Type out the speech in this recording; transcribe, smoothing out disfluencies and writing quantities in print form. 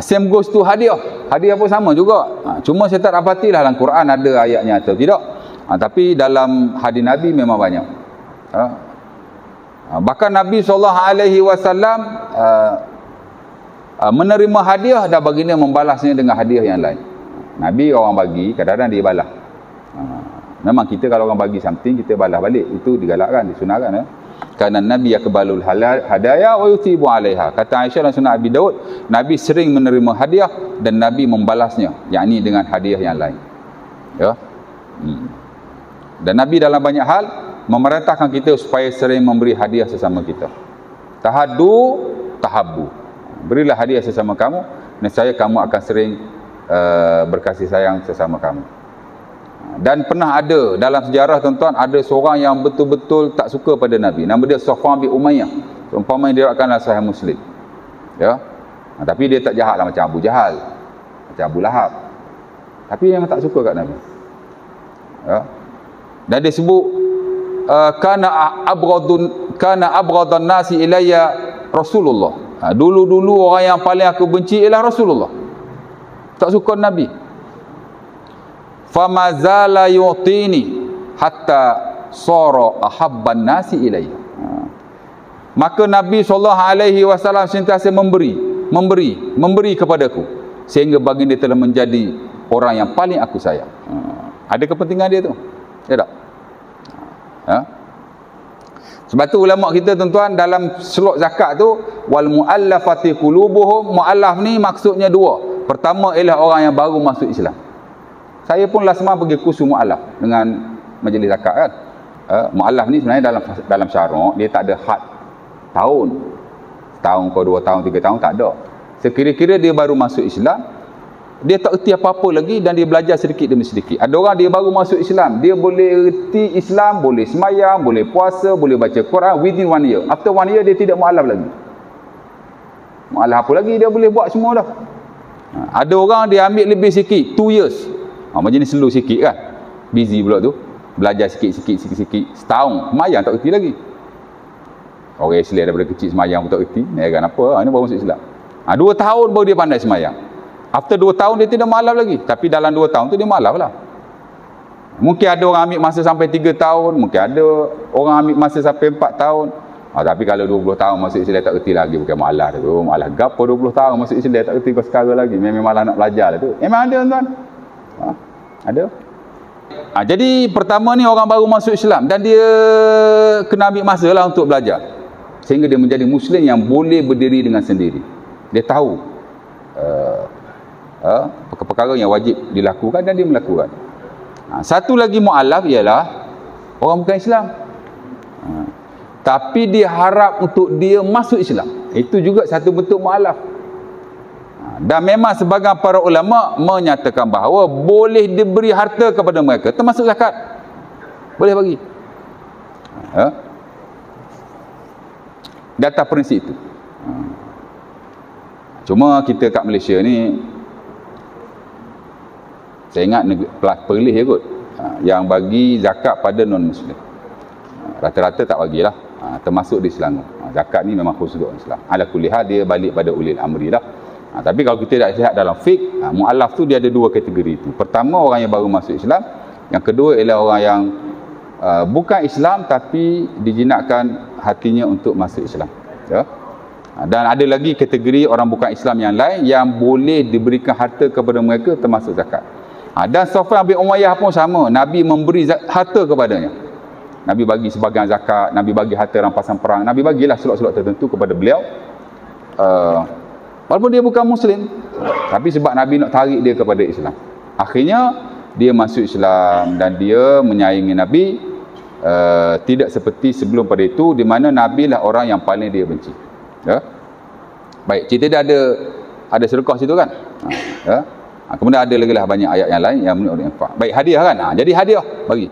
Same goes to hadiah. Hadiah pun sama juga. Cuma saya tak dapatilah dalam Quran ada ayatnya atau tidak. Tapi dalam hadis Nabi memang banyak. Bahkan Nabi SAW menerima hadiah dan baginda membalasnya dengan hadiah yang lain. Nabi orang bagi, kadang-kadang dia balas. Memang kita kalau orang bagi something, kita balas balik. Itu digalakkan, disunahkan. Kerana Nabi yakbalul hadaya wa yutibu alaiha. Kata Aisyah dan Sunnah Abi Daud, Nabi sering menerima hadiah dan Nabi membalasnya, yakni dengan hadiah yang lain. Ya. Dan Nabi dalam banyak hal memerintahkan kita supaya sering memberi hadiah sesama kita. Tahaddu tahabbu. Berilah hadiah sesama kamu, nescaya kamu akan sering berkasih sayang sesama kamu. Dan pernah ada dalam sejarah tuan-tuan, ada seorang yang betul-betul tak suka pada Nabi. Nama dia Safwan bin Umayyah. Umpama dia diriwayatkan Sahih Muslim. Ya. Tapi dia tak jahatlah macam Abu Jahal, macam Abu Lahab. Tapi yang tak suka kat Nabi. Ya. Dan dia sebut kana abghadun nasi ilayya Rasulullah. Dulu-dulu orang yang paling aku benci ialah Rasulullah. Tak suka Nabi. Famazala yu'tini hatta sara ahabban nasi ilayya. Maka Nabi SAW sentiasa memberi kepadaku sehingga baginda telah menjadi orang yang paling aku sayang. Ada kepentingan dia tu. Ya tak? Sebab tu ulama kita tuan-tuan dalam seluk zakat tu, wal muallafati qulubuhum, muallaf ni maksudnya dua. Pertama ialah orang yang baru masuk Islam. Saya pun last month pergi kursus mu'alaf dengan majlis zakat kan. Mu'alaf ni sebenarnya dalam syarak dia tak ada had tahun. Setahun ke 2 tahun, 3 tahun tak ada. Sekira-kira dia baru masuk Islam, dia tak erti apa-apa lagi dan dia belajar sedikit demi sedikit. Ada orang dia baru masuk Islam, dia boleh erti Islam, boleh semayang, boleh puasa, boleh baca Quran within 1 year. After 1 year dia tidak mu'alaf lagi. Mu'alaf apa lagi dia boleh buat semua dah. Ada orang dia ambil lebih sikit, 2 years. Macam ni slow sikit kan. Busy pula tu. Belajar sikit-sikit. Setahun. Semayang tak erti lagi. Orang Islam daripada kecil semayang pun tak erti. Ni kan apa? Ini baru masuk Islam. 2 tahun baru dia pandai semayang. After 2 tahun dia tidak mu'alaf lagi. Tapi dalam 2 tahun tu dia mu'alaf lah. Mungkin ada orang ambil masa sampai 3 tahun. Mungkin ada orang ambil masa sampai 4 tahun. Tapi kalau 20 tahun masuk Islam tak erti lagi. Bukan mu'alaf tu. Mu'alaf gapo 20 tahun masuk Islam tak erti kau sekarang lagi. Memang malah nak belajar lah tu. Memang ada tuan-tuan. Ada. Jadi pertama ni orang baru masuk Islam dan dia kena ambil masa lah untuk belajar sehingga dia menjadi Muslim yang boleh berdiri dengan sendiri. Dia tahu perkara-perkara yang wajib dilakukan dan dia melakukan. Satu lagi mu'alaf ialah orang bukan Islam, tapi dia harap untuk dia masuk Islam. Itu juga satu bentuk mu'alaf. Dan memang sebahagian para ulama menyatakan bahawa boleh diberi harta kepada mereka, termasuk zakat. Boleh bagi. Di atas prinsip itu. Cuma kita kat Malaysia ni, saya ingat perlis je kot, yang bagi zakat pada non-Muslim. Rata-rata tak bagilah. Termasuk di Selangor. Zakat ni memang khusus untuk Islam. Ala kulli hal dia balik pada ulil amri lah. Tapi kalau kita tak sihat dalam fiqh, mu'alaf tu dia ada 2 kategori itu. Pertama orang yang baru masuk Islam, yang kedua ialah orang yang bukan Islam tapi dijinakkan hatinya untuk masuk Islam. Ya. Dan ada lagi kategori orang bukan Islam yang lain yang boleh diberikan harta kepada mereka termasuk zakat. Dan Safwan bin Umayyah pun sama, Nabi memberi harta kepadanya. Nabi bagi sebahagian zakat, Nabi bagi harta rampasan perang, Nabi bagilah slot-slot tertentu kepada beliau. Walaupun dia bukan Muslim, tapi sebab Nabi nak tarik dia kepada Islam, akhirnya dia masuk Islam dan dia menyayangi Nabi, tidak seperti sebelum pada itu di mana Nabi lah orang yang paling dia benci. Ya? Baik, cerita dia ada sedekah situ kan. Kemudian ada lagi lah banyak ayat yang lain yang menurut infak. Baik, hadiah kan. Jadi hadiah bagi.